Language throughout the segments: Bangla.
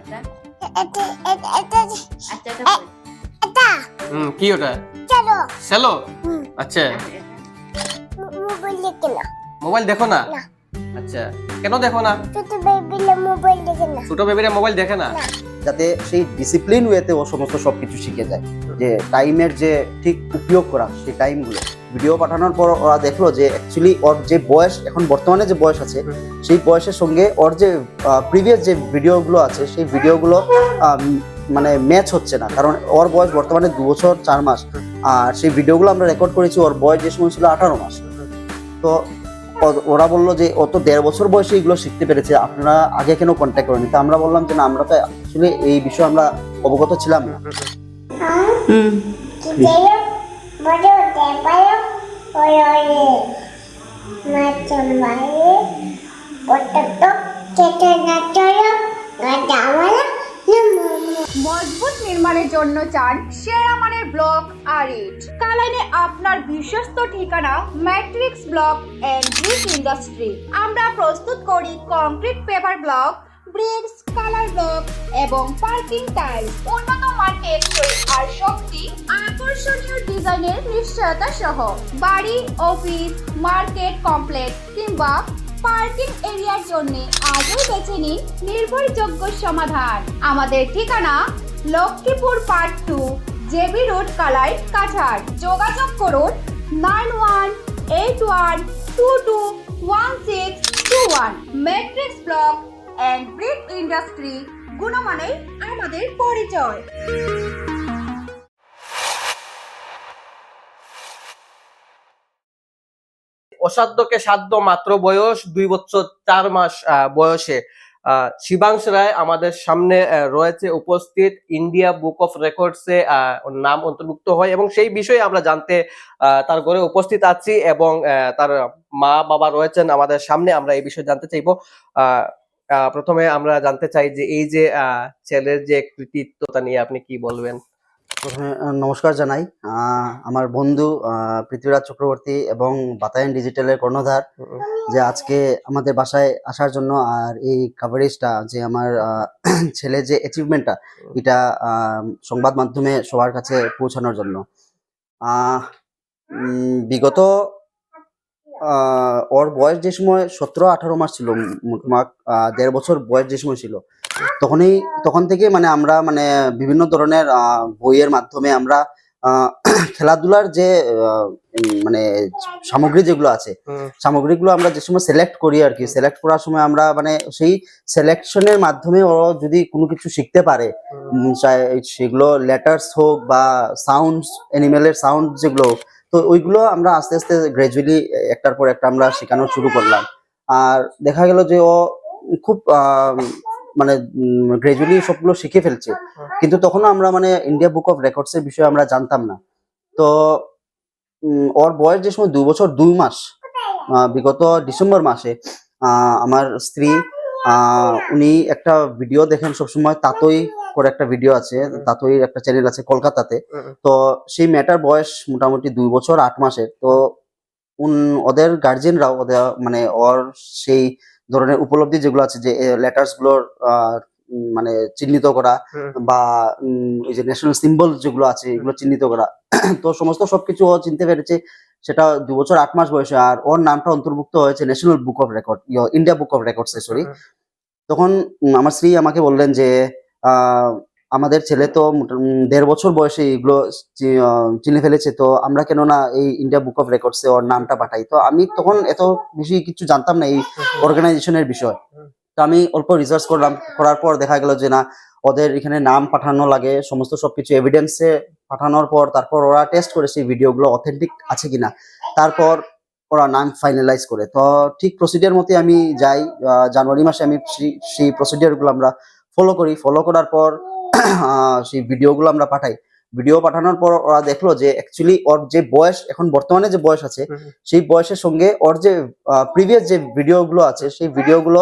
এটা এটা এটা এটা আচ্ছা এটা এটা কি ওটা? চলো সেলো। আচ্ছা, মোবাইল দেখে না মোবাইল দেখো না? না। আচ্ছা, কেন দেখো না? ছোট বেবিলে মোবাইল দেখে না ছোট বেবিরা মোবাইল দেখে না? যাতে সেই ডিসিপ্লিন ওয়েতে ও সমস্ত সবকিছু শিখে যায়, যে টাইমের যে ঠিক উপয়োগ করা সেই টাইমগুলো। ভিডিও পাঠানোর পর ওরা দেখলো যে অ্যাকচুয়ালি ওর যে বয়স, এখন বর্তমানে যে বয়স আছে সেই বয়সের সঙ্গে ওর যে প্রিভিয়াস যে ভিডিওগুলো আছে সেই ভিডিওগুলো মানে ম্যাচ হচ্ছে না, কারণ ওর বয়স বর্তমানে 2 বছর 4 মাস, আর সেই ভিডিওগুলো আমরা রেকর্ড করেছি ওর বয়স যে সময় ছিল 18 মাস। তো ওরা বললো যে ও তো 1.5 বছর বয়সে এগুলো শিখতে পেরেছে, আপনারা আগে কেন কন্ট্যাক্ট করেনি? তো আমরা বললাম যে না, আমরা তো আসলে এই বিষয়ে আমরা অবগত ছিলাম না। কিদেও বড় দেবায়ো ওরে মাচমায়ে পটটো কেটে না চলো গাদাওয়ালা মজবুত নির্মাণের জন্য চান সেরা মানের ব্লক আর ইট। কালাইনে আপনার বিশ্বস্ত ঠিকানা matrix block and brick industry. আমরা প্রস্তুত করি concrete paver block, bricks, colour block এবং পার্কিং টাইলস। উন্নত মান টেকসই আর শক্তি, আকর্ষণীয় ডিজাইনের নিশ্চয়তা সহ বাড়ি, অফিস, মার্কেট কমপ্লেক্স কিংবা পার্কিং এরিয়ার জন্য আজই বেছে নিন নির্ভরযোগ্য সমাধান। আমাদের ঠিকানা Lakshmipur part 2, JB road, Kalain, Cachar. যোগাযোগ করুন 9181221621। Matrix block and brick industry, গুণমানে আমাদের পরিচয়। অসাধ্যকে সাধ্য, মাত্র বয়স 2 বছর 4 মাস বয়সে শিবাংশ রায় আমাদের সামনে রয়েছে উপস্থিত। ইন্ডিয়া বুক অফ রেকর্ডসে ওর নাম অন্তর্ভুক্ত হয় এবং সেই বিষয়ে আমরা জানতে তার ঘরে উপস্থিত আছি এবং তার মা বাবা রয়েছেন আমাদের সামনে। আমরা এই বিষয়ে জানতে চাইবো। প্রথমে আমরা জানতে চাই যে এই যে ছেলের যে কৃতিত্বতা নিয়ে আপনি কি বলবেন? প্রথমে নমস্কার জানাই আমার বন্ধু পৃথ্বীরাজ চক্রবর্তী এবং বাতায়ন ডিজিটালের কর্ণধার, যে আজকে আমাদের বাসায় আসার জন্য আর এই কাভারেজটা, যে আমার ছেলে যে অ্যাচিভমেন্টটা, এটা সংবাদ মাধ্যমে সবার কাছে পৌঁছানোর জন্য। বিগত ওর বয়স যে সময় 17-18 মাস ছিল, মোটমাট 1.5 বছর বয়স যে সময় ছিল, তখন থেকে মানে আমরা মানে বিভিন্ন ধরনের বইয়ের মাধ্যমে আমরা খেলাধুলার যে মানে সামগ্রী যেগুলো আছে, সামগ্রীগুলো আমরা যে সময় সিলেক্ট করি আর কি, সিলেক্ট করার সময় আমরা মানে সেই সিলেকশনের মাধ্যমে ও যদি কোনো কিছু শিখতে পারে, সেগুলো লেটার্স হোক বা সাউন্ডস, অ্যানিমেলের সাউন্ড যেগুলো, তো ওইগুলো আমরা আস্তে আস্তে গ্র্যাজুয়ালি একটার পর একটা আমরা শেখানো শুরু করলাম। আর দেখা গেল যে ও খুব মানে গ্র্যাজুয়ালি সবগুলো শিখে ফেলছে, কিন্তু তখনও আমরা মানে ইন্ডিয়া বুক অফ রেকর্ডস এর বিষয়ে আমরা জানতাম না। তো ওর বয়স যে সময় 2 বছর 2 মাস, বিগত ডিসেম্বর মাসে আমার স্ত্রী উনি একটা ভিডিও দেখেন সবসময়, তাতই করে একটা ভিডিও আছে, তাতই একটা চ্যানেল আছে কলকাতাতে। তো সেই মেয়েটার বয়স মোটামুটি 2 বছর 8 মাসের। তো ওদের গার্জিয়ানরাও ওদের মানে ওর সেই ধরনের উপলব্ধি যেগুলো আছে, যে লেটার্স গুলোর মানে চিহ্নিত করা বা এই যে ন্যাশনাল সিম্বল যেগুলো আছে এগুলো চিহ্নিত করা, তো সমস্ত সবকিছু ও চিনতে পেরেছে, সেটা 2 বছর 8 মাস বয়সে। আর ওর নামটা অন্তর্ভুক্ত হয়েছে national book of record, India book of records sorry. তখন আমার স্ত্রী আমাকে বললেন যে আমাদের ছেলে তো 1.5 বছর বয়সে এগুলো চিনে ফেলেছে, তো আমরা কেন না এই ইন্ডিয়া বুক অফ রেকর্ডসে ওর নামটা পাঠাই। তো আমি তখন এত বেশি কিছু জানতাম না এই অর্গানাইজেশনের বিষয়। তো আমি অল্প রিসার্চ করলাম, করার পর দেখা গেল যে না, ওদের এখানে নাম পাঠানো লাগে, সমস্ত সবকিছু এভিডেন্সে পাঠানোর পর তারপর ওরা টেস্ট করে সেই ভিডিওগুলো অথেন্টিক আছে কিনা, তারপর ওরা নাম ফাইনালাইজ করে। তো ঠিক প্রসিডিয়ার মতে আমি যাই, জানুয়ারি মাসে আমি সেই প্রসিডিয়ারগুলো আমরা ফলো করি। ফলো করার পর সেই ভিডিওগুলো আমরা পাঠাই। ভিডিও পাঠানোর পর ওরা দেখলো যে অ্যাকচুয়ালি ওর যে বয়স, এখন বর্তমানে যে বয়স আছে সেই বয়সের সঙ্গে ওর যে প্রিভিয়াস যে ভিডিওগুলো আছে সেই ভিডিওগুলো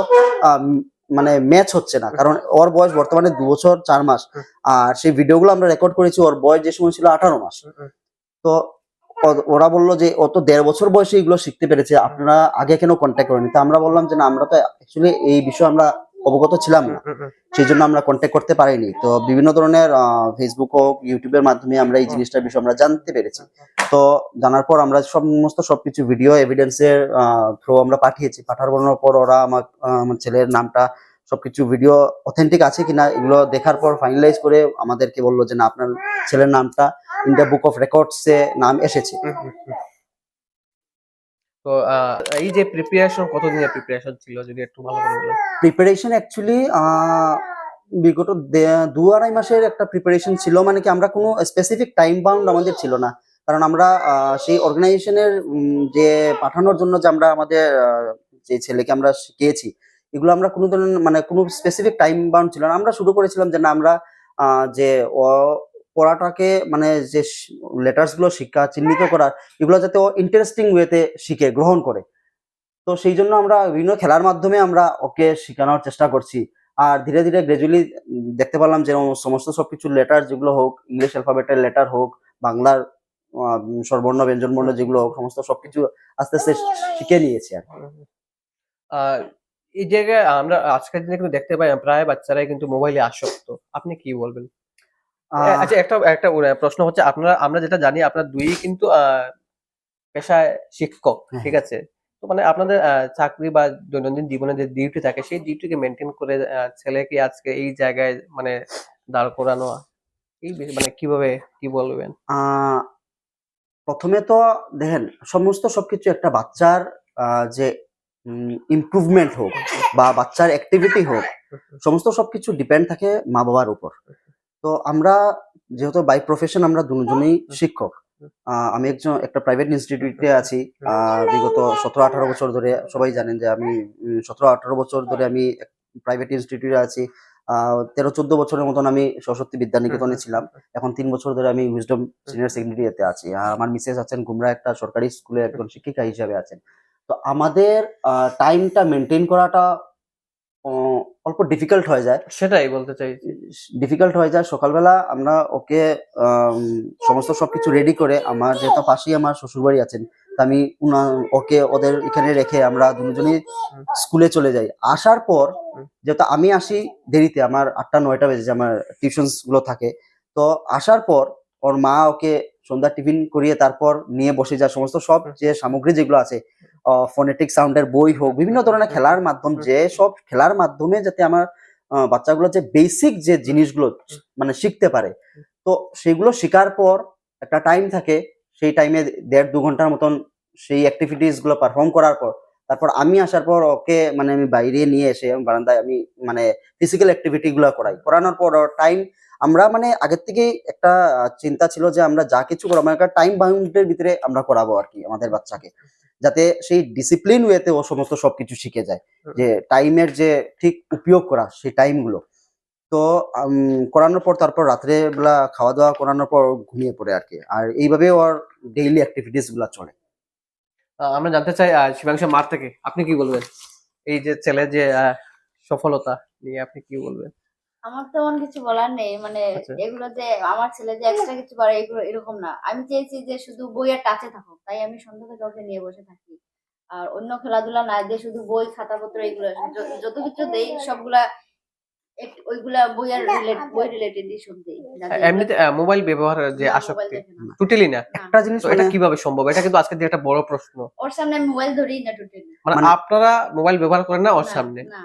মানে ম্যাচ হচ্ছে না, কারণ ওর বয়স বর্তমানে 2 বছর 4 মাস, আর সেই ভিডিওগুলো আমরা রেকর্ড করেছি ওর বয়স যে সময় ছিল 18 মাস। তো ওরা বললো যে ও তো 1.5 বছর বয়সে এগুলো শিখতে পেরেছে, আপনারা আগে কেন কন্ট্যাক্ট করেনি? তো আমরা বললাম যে না, আমরা তো অ্যাকচুয়ালি এই বিষয়ে আমরা অবগত ছিলাম না। সেই জন্য আমরা কন্ট্যাক্ট করতে পারিনি। তো বিভিন্ন ধরনের ফেসবুক হোক ইউটিউবের মাধ্যমে আমরা এই জিনিসটার বিষয়ে আমরা জানতে পেরেছি। তো জানার পর আমরা সবকিছু ভিডিও এভিডেন্সের থ্রু আমরা পাঠিয়েছি। পাঠানোর পর ওরা আমার ছেলের নামটা সবকিছু ভিডিও অথেন্টিক আছে কিনা এগুলো দেখার পর ফাইনালাইজ করে আমাদেরকে বললো যে না, আপনার ছেলের নামটা ইন্ডিয়া বুক অফ রেকর্ডসে নাম এসেছে। তো এই যে প্রিপারেশন, কতদিনের প্রিপারেশন ছিল যদি একটু ভালো করে বলেন? প্রিপারেশন অ্যাকচুয়ালি বিগত 2-2.5 মাসের একটা প্রিপারেশন ছিল। মানে কি, আমরা কোনো স্পেসিফিক টাইম বাউন্ড আমাদের ছিল না, কারণ আমরা সেই অর্গানাইজেশনের যে পাঠানোর জন্য যে আমরা আমাদের যে ছেলেকে আমরা শিখিয়েছি, এগুলো আমরা কোনো ধরনের মানে কোনো স্পেসিফিক টাইম বাউন্ড ছিল না। আমরা শুরু করেছিলাম যে না, আমরা যে পড়াটাকে মানে যে লেটার্স গুলো শিক্ষা চিহ্নিত করা, এগুলো যাতে ও ইন্টারেস্টিং ওয়েতে শিখে গ্রহণ করে। তো সেই জন্য আমরা বিভিন্ন খেলার মাধ্যমে আমরা ওকে শেখানোর চেষ্টা করছি। আর ধীরে ধীরে গ্রাজুয়ালি দেখতে পারলাম যে সমস্ত সবকিছু লেটার যেগুলো হোক, ইংলিশ অ্যালফাবেটের লেটার হোক, বাংলার স্বরবর্ণ ব্যঞ্জন বর্ণ যেগুলো হোক, সমস্ত সবকিছু আস্তে আস্তে শিখে নিয়েছে আর কি। এই জায়গায় আমরা আজকের দিনে কিন্তু দেখতে পাই প্রায় বাচ্চারাই কিন্তু মোবাইলে আসক্ত। আপনি কি বলবেন? আচ্ছা, একটা একটা প্রশ্ন হচ্ছে, আমরা যেটা জানি আপনার দুই কিন্তু পেশায় শিক্ষক, হ্যাঁ। ঠিক আছে? তো মানে আপনাদের চাকরি বা দৈনন্দিন জীবনে যে ডিউটি থাকে সেই ডিউটিকে মেনটেন করে ছেলেকে আজকে এই জায়গায় মানে দাঁড় করানো, এই মানে কিভাবে, কি বলবেন? প্রথমে তো দেখেন, সবকিছু একটা বাচ্চার যে ইমপ্রুভমেন্ট হোক বা বাচ্চার অ্যাক্টিভিটি হোক, সবকিছু ডিপেন্ড থাকে মা বাবার উপর। তো আমরা যেহেতু বাই প্রফেশন আমরা দুজনেই শিক্ষক। আমি একটা প্রাইভেট ইনস্টিটিউটে আছি বিগত 17-18 বছর ধরে। সবাই জানেন যে আমি 17-18 বছর ধরে আমি প্রাইভেট ইনস্টিটিউটে আছি। 13-14 বছরের মতন আমি সরস্বতী বিদ্যানিকেতনে ছিলাম। এখন 3 বছর ধরে আমি উইজডম সিনিয়র সেকেন্ডারিতে আছি। আর আমার মিসেস আছেন গুমরা একটা সরকারি স্কুলে একজন শিক্ষিকা হিসাবে আছেন। তো আমাদের টাইমটা মেনটেন করাটা অল্প ডিফিকাল্ট হয়ে যায়। সেটাই বলতে চাই, ডিফিকাল্ট হয়ে যায়। সকালবেলা আমরা ওকে সবকিছু রেডি করে, আমার যেহেতু পাশেই আমার শ্বশুরবাড়ি আছেন, আমি ওকে ওদের এখানে রেখে আমরা দুজনেই স্কুলে চলে যাই। আসার পর যেহেতু আমি আসি দেরিতে, আমার 8টা-9টা বেজে যায়, আমার টিউশনস গুলো থাকে। তো আসার পর ওর মা ওকে সন্ধ্যা টিফিন করিয়ে তারপর নিয়ে বসে যায় সব যে সামগ্রী যেগুলো আছে, ফোনেটিক সাউন্ডের বই হোক, বিভিন্ন ধরনের খেলার মাধ্যম, যে সব খেলার মাধ্যমে যাতে আমার বাচ্চাগুলো যে বেসিক যে জিনিসগুলো মানে শিখতে পারে। তো সেগুলো শেখার পর একটা টাইম থাকে, সেই টাইমে 1.5-2 ঘন্টার মতন সেই অ্যাক্টিভিটিস গুলো পারফর্ম করার পর তারপর আমি আসার পর ওকে মানে আমি বাইরে নিয়ে এসে বারান্দায় আমি মানে ফিজিক্যাল অ্যাক্টিভিটি গুলো করানোর পর টাইম আমরা মানে আগের থেকেই একটা চিন্তা ছিল যে আমরা যা কিছু করবো একটা টাইম বাউন্ডের ভিতরে আমরা করাবো আর কি আমাদের বাচ্চাকে, যাতে সেই ডিসিপ্লিন ওয়েতে ও সমস্ত সবকিছু শিখে যায়, যে টাইমের যে ঠিক উপয়োগ করা সেই টাইমগুলো। তো করানোর পর তারপর রাত্রে বেলা খাওয়া দাওয়া করানোর পর ঘুমিয়ে পড়ে আর কি। আর এইভাবে ওর ডেইলি অ্যাক্টিভিটিস গুলা চলে। আমরা জানতে চাই শিবাংশু মার থেকে আপনি কি বলবেন এই যে ছেলে যে সফলতা নিয়ে, আপনি কি বলবেন? আমার তেমন কিছু বলার নেই, মানে আচ্ছা। এগুলো যে আমার ছেলে যে এক্সট্রা কিছু করে এগুলো এরকম না। আমি চেয়েছি যে শুধু বইয়ের টাচে থাকুক, তাই আমি সন্ধ্যা থেকে ওকে নিয়ে বসে থাকি। আর অন্য খেলাধুলা না দিয়ে শুধু বই খাতাপত্র এগুলো যত কিছু দেই সবগুলা ওইগুলা বই রিলেটেডই সব দেই। এমনিতে মোবাইল ব্যবহার যে না, মোবাইল আসক্তি দেখে না। টোটালি না, একটা জিনিস তো এটা কিভাবে সম্ভব? এটা কিন্তু আজকে যে একটা বড় প্রশ্ন। ওর সামনে আমি মোবাইল ধরি না টোটালি। মানে আপনারা মোবাইল ব্যবহার করেন না ওর সামনে? না,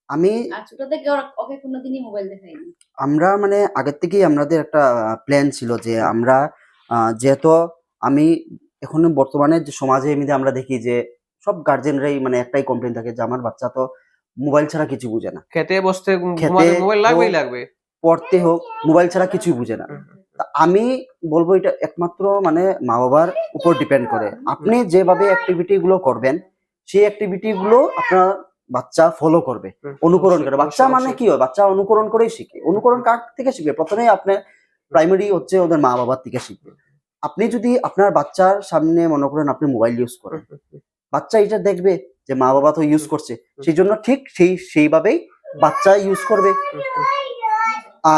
আমি আর ছোট থেকে ওকে কোনোদিনই মোবাইল দেখাইনি। আমরা মানে আগের থেকেই আমাদের একটা প্ল্যান ছিল যে আমরা যেহেতু আমি এখন বর্তমানে যে সমাজে এমনিতে আমরা দেখি যে সব গার্জেনরাই মানে একটাই কমপ্লেন থাকে যে আমার বাচ্চা তো মোবাইল ছাড়া কিছু বুঝে না, খেতে বসতে খেতে ঘুমাতে মোবাইল লাগবেই হোক, লাগবে, পড়তে হোক, মোবাইল ছাড়া কিছুই বুঝে না। তা আমি বলবো এটা একমাত্র মানে মা বাবার উপর ডিপেন্ড করে। আপনি যেভাবে অ্যাক্টিভিটি গুলো করবেন সেই অ্যাক্টিভিটি গুলো আপনার বাচ্চা ফলো করবে, অনুকরণ করে। বাচ্চা মানে কি হয়, বাচ্চা অনুকরণ করেই শিখে। অনুকরণ কার থেকে শিখবে? প্রথমেই আপনার প্রাইমারি হচ্ছে ওদের মা বাবার থেকে শিখবে। আপনি যদি আপনার বাচ্চার সামনে মনে করেন আপনি মোবাইল ইউজ করেন, বাচ্চা এটা দেখবে যে মা বাবা তো ইউজ করছে, সেই জন্য ঠিক সেইভাবেই বাচ্চা ইউজ করবে।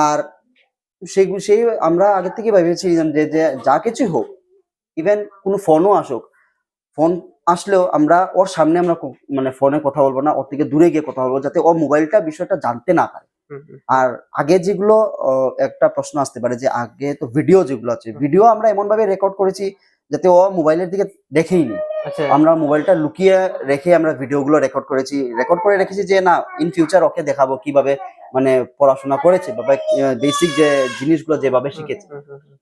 আর সেই আমরা আগে থেকে ভেবেছিলাম যে যা কিছু হোক, ইভেন কোনো ফোনও আসুক, ফোন আসলেও আমরা ওর সামনে আমরা মানে ফোনে কথা বলবো না, ওর থেকে দূরে গিয়ে কথা বলবো, যাতে ও মোবাইলটা বিষয়টা জানতে না পারে। আর আগে যেগুলো একটা প্রশ্ন আসতে পারে যে আগে তো ভিডিও যেগুলো আছে, ভিডিও আমরা এমন ভাবে রেকর্ড করেছি যাতে ও মোবাইলের দিকে দেখেই নি। আচ্ছা আমরা মোবাইলটা লুকিয়ে রেখে আমরা ভিডিওগুলো রেকর্ড করে রেখেছি যে না ইন ফিউচার ওকে দেখাবো কিভাবে মানে পড়াশোনা করেছে বা বেসিক যে জিনিসগুলো যেভাবে শিখেছে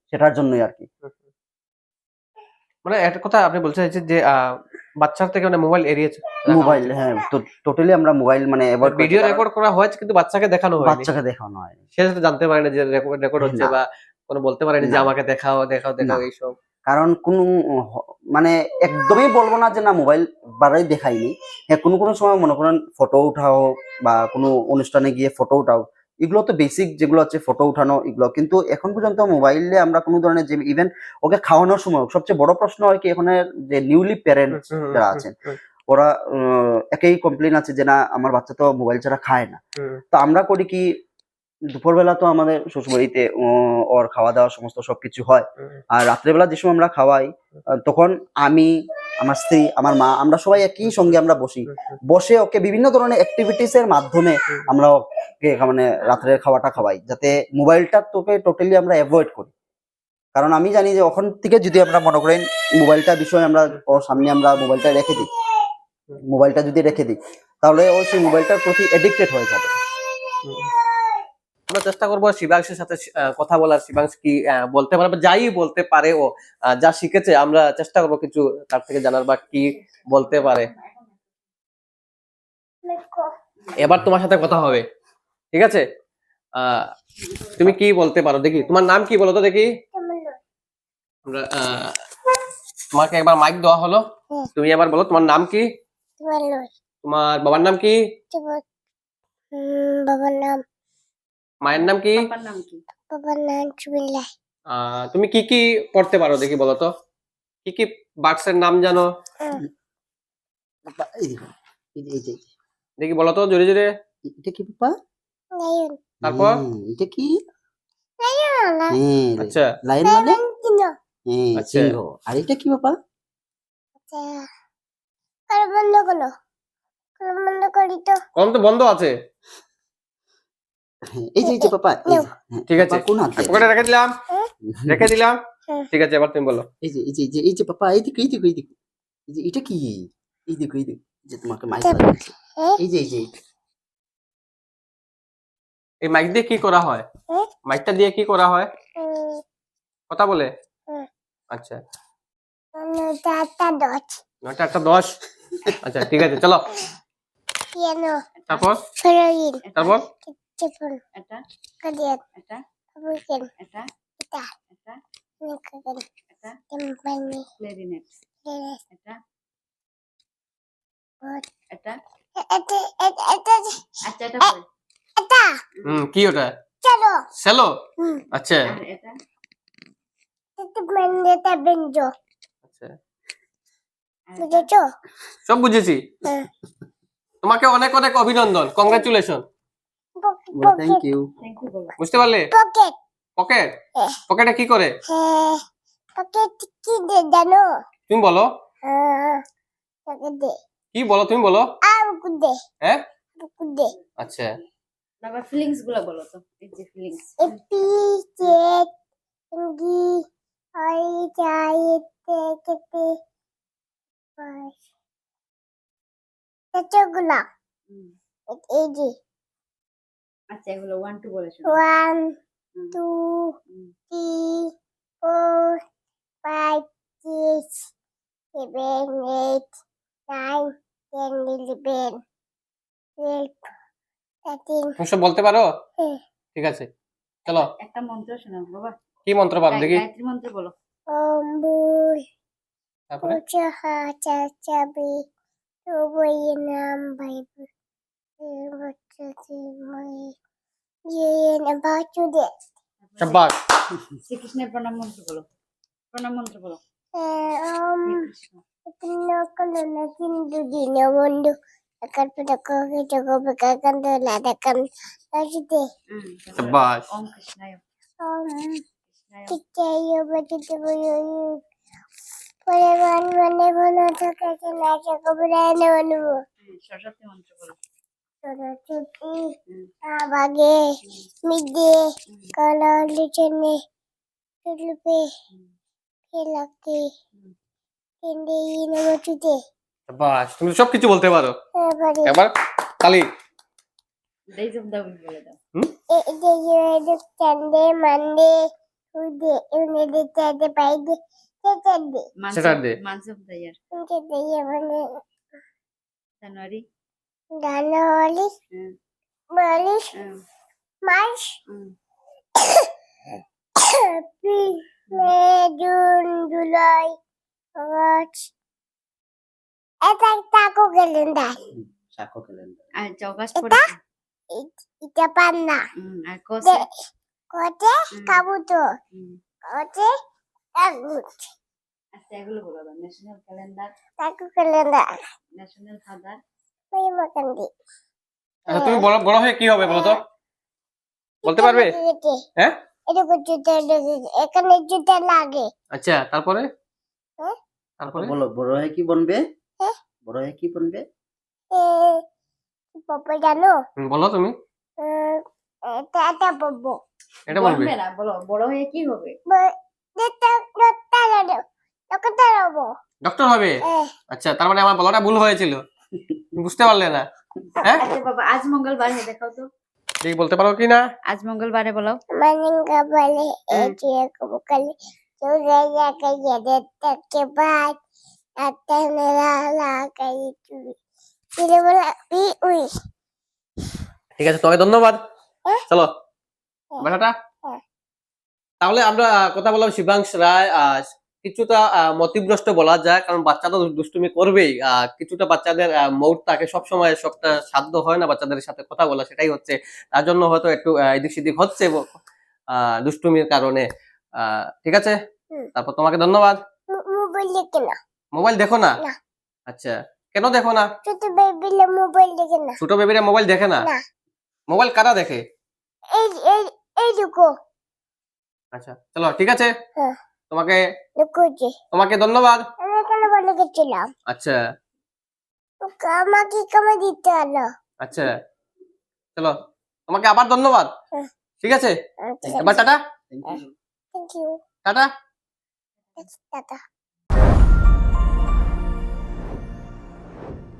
সেটার জন্যই আর কি। মানে একটা কথা আপনি বলতে চাইছেন যে বাচ্চার থেকে মানে মোবাইল এড়িয়েছে মোবাইল, হ্যাঁ, তো টোটালি আমরা মোবাইল মানে অ্যাভয়েড ভিডিও রেকর্ড করা হয়েছে কিন্তু বাচ্চাকে দেখানো হয়নি, বাচ্চাকে দেখানো হয় সে তো জানতে পারে না যে রেকর্ড হচ্ছে না। বা কোনো বলতে পারেনি যে না। আমাকে দেখাও দেখাও দেখাও না। এইসব। কারণ কোনো মানে একদমই বলবো না যে না মোবাইল বারাই দেখাইনি। হ্যাঁ, কোনো সময় মনে করেন ফটো উঠাও বা কোনো অনুষ্ঠানে গিয়ে ফটো উঠাও, এগুলো তো বেসিক যেগুলো আছে ফটো উঠানো এগুলো, কিন্তু এখন পর্যন্ত মোবাইলে আমরা কোনো ধরনের যে ইভেন ওকে খাওয়ানোর সময় সবচেয়ে বড় প্রশ্ন হয় কি এখানে যে নিউলি প্যারেন্টস যারা আছেন ওরা একই কমপ্লেন আছে যে না আমার বাচ্চা তো মোবাইল ছাড়া খায় না। তো আমরা করি কি দুপুরবেলা তো আমাদের শ্বশুরবাড়িতে ওর খাওয়া দাওয়া সমস্ত সবকিছু হয়, আর রাত্রেবেলা যে সময় আমরা খাওয়াই তখন আমি, আমার স্ত্রী, আমার মা, আমরা সবাই একই সঙ্গে আমরা বসে ওকে বিভিন্ন ধরনের অ্যাক্টিভিটিস এর মাধ্যমে আমরা ওকে মানে রাত্রের খাওয়াটা খাওয়াই, যাতে মোবাইলটা তোকে টোটালি আমরা অ্যাভয়েড করি। কারণ আমি জানি যে ওখান থেকে যদি আমরা মনে করেন মোবাইলটা বিষয়ে আমরা ওর সামনে আমরা মোবাইলটা রেখে দিই তাহলে ও সেই মোবাইলটার প্রতি এডিক্টেড হয়ে যাবে। আমরা চেষ্টা করবো শিবাংশের সাথে কথা বলার, শিবাংশ কি বলতে পারে বা যাই বলতে পারে ও যা শিখেছে আমরা চেষ্টা করবো কিছু তার থেকে জানার বা কি বলতে পারে। এবার তোমার সাথে কথা হবে, ঠিক আছে? তুমি কি বলতে পারো দেখি, তোমার নাম কি বলো তো দেখি। আমরা তোমাকে একবার মাইক দেওয়া হলো, তুমি এবার বলো তোমার নাম কি, তোমার বাবার নাম কি, বাবার নাম, মায়ের নাম কি, পাপার নাম কি? বাবার নাম চুবিল্লা। তুমি কি কি পড়তে পারো দেখি বলো তো, কি কি বার্ডস এর নাম জানো দেখি বলো তো জোরে জোরে। এটা কি পাপা? লায়ন। তারপর এটা কি? লায়ন। আচ্ছা লায়ন মানে কিনো। আচ্ছা। সিংহ। আর এটা কি পাপা? কার বন্ধ করো, কার বন্ধ করি তো। কলম তো বন্ধ আছে। এই যে পাপা, এই যে, ঠিক আছে পাপা কোন হাতে? পকেটে রেখে দিলাম, রেখে দিলাম। ঠিক আছে এবার তুমি বলো। এই যে পাপা, এই যে এটা কি? এই দেখো এই যে তোমাকে মাইক লাগিয়েছে। এই যে এই মাইক দিয়ে কি করা হয়, মাইকটা দিয়ে কি করা হয়, কথা বলে? আচ্ছা 9টা 8:10। আচ্ছা ঠিক আছে চলো। পিয়ানো, তারপর ফ্লোরিন, তারপর টেপন, এটা কাদিয়ান, এটা বুকেন, এটা এটা, এটা নিকাগান, এটা টেম্পানি, ক্লেরিনেট, লেরেস, এটা বট, এটা এটা, আচ্ছা এটা পরে এটা, কি ওটা, চলো, সেলো? আচ্ছা আর এটা এটা মেন্ডেটা বেঞ্জো, আচ্ছা আর এটা বুঝেছো? সব বুঝেছি। হ্যাঁ। তোমাকে অনেক অনেক অভিনন্দন, congratulation. Thank you. Thank you বলো। বুঝতে পারলে? পকেট, পকেট, হ্যাঁ। পকেটে কি করে হ্যাঁ, পকেট কি দে জানো? তুমি বলো, পকেট দে, কি বলো তুমি বলো। বুকু দে, হ্যাঁ বুকু দে, আচ্ছা আবার ফিলিংস গুলো বলো তো, এই যে ফিলিংস। এপি, চেট, ইঙ্গি, ওই চাইতে কেতে, এতগুলা, এই যে, আচ্ছা এগুলো 1 2 বলে শোনো। 1, 2, 3, 4, 5, 6, 7, 8, 9, 10, 11, 12, 13. তুমি সব বলতে পারো? হ্যাঁ। ঠিক আছে চলো। একটা মন্ত্র শোনাও বাবা, কি মন্ত্র পারো দেখি? গায়ত্রী মন্ত্র বলো। ওম বুল তারপরে উচাহা চাচাবি তোবই নাম বাইবল বচ্চাছি মই ইয়েন বাচুদে। শাবাশ। শ্রীকৃষ্ণের প্রণাম মন্ত্র বলো, প্রণাম মন্ত্র বলো। ওম হে কৃষ্ণ। নকলনা হিন্দু দিন বন্ধু আকার পদক জগো বেকাকান্ত লাদাকান বাচুদে। শাবাশ। ওম কৃষ্ণায় ওম কৃষ্ণায় কিচাইও বাচুদে বই পরিমান মানে বলো তো কাছে না জগো বরানো অনু। সরস্বতী মন্ত্র বলো। চুটি বাগে মিদে কালা লিচনে টুলপে খেলাকে কেন্দ্রে ইনবচুতে বাস তুমি সবকিছু বলতে পারো। এবারে এবার খালি Days of the week বলে দাও। এদের চান্দে মানডে উদে উনে দে চাঁদে পাইদে চাঁদে Saturday. Months of the year. উনকে দিয়ে মানে January. জানুয়ারি হুম, বারিশ হুম, মার্চ হুম। April May June July August এটা তাকো ক্যালেন্ডার সাক্ষ্য ক্যালেন্ডার। আর August পড়েছে। এটা পান্না আর কোসে। কোটে কাবুতর হুম। কোটে আগুট আচ্ছা এগুলো বলো দাও। ন্যাশনাল ক্যালেন্ডার, তাকো ক্যালেন্ডার ন্যাশনাল ফাদার। ওই মকান্দি আচ্ছা তুমি বড় বড় হয়ে কি হবে বলো তো, বলতে পারবে? হ্যাঁ এটা জুতা এখানে জুতা লাগে আচ্ছা তারপরে হ্যাঁ? তারপরে বলো বড় হয়ে কি বনবে? হ্যাঁ? বড় হয়ে কি বনবে? পপে জানো বলো তুমি এটা পপো এটা বলবে। বলবে না, বলো বড় হয়ে কি হবে? ডক্টর হবে। আচ্ছা তার মানে আমার বলাটা ভুল হয়েছিল, তুমি বুঝতে পারলে না? হ্যাঁ আচ্ছা বাবা, আজ মঙ্গলবার হে দেখাও তো। ঠিক বলতে পারো কি না? আজ মঙ্গলবারে বলো। মানিঙ্গা বলে এটি কবুকালি চুরাইয়া কাইয়া দেখতে বাদ আত্মানেরা লাগাই চুরি চিরে বলে উই ঠিক আছে তোমাকে ধন্যবাদ। হ্যাঁ? চলো হ্যাঁ। বেটাটা। হ্যাঁ। তাহলে আমরা কথা বললাম শিবাংশ রায়। কিছুটা মতিভ্রষ্ট বলা যায়, কারণ বাচ্চা তো দুষ্টুমি করবেই। কিছুটা বাচ্চাদের মৌট থাকে সবসময়, সবটা সাধ্য হয় না বাচ্চাদের সাথে কথা বলা, সেটাই হচ্ছে। তার জন্য হয়তো একটু এদিক সেদিক হচ্ছে দুষ্টুমির কারণে। ঠিক আছে, হুম। তারপর তোমাকে ধন্যবাদ। মোবাইল দেখে না মোবাইল দেখো না? না। আচ্ছা কেন দেখো না? ছোট বেবিলে মোবাইল দেখে না ছোট বেবিরা মোবাইল দেখে না? না মোবাইল কারা দেখে? এই এই এইটুকু আচ্ছা চলো ঠিক আছে, হ্যাঁ। তোমাকে লুকুছে তোমাকে ধন্যবাদ। আমি এখানে বলে গেছিলাম আচ্ছা আমাকে কামে দিতে হলো আচ্ছা চলো তোমাকে আবার ধন্যবাদ। হ্যাঁ। ঠিক আছে এবার tata. Thank you. Thank you tata. Tata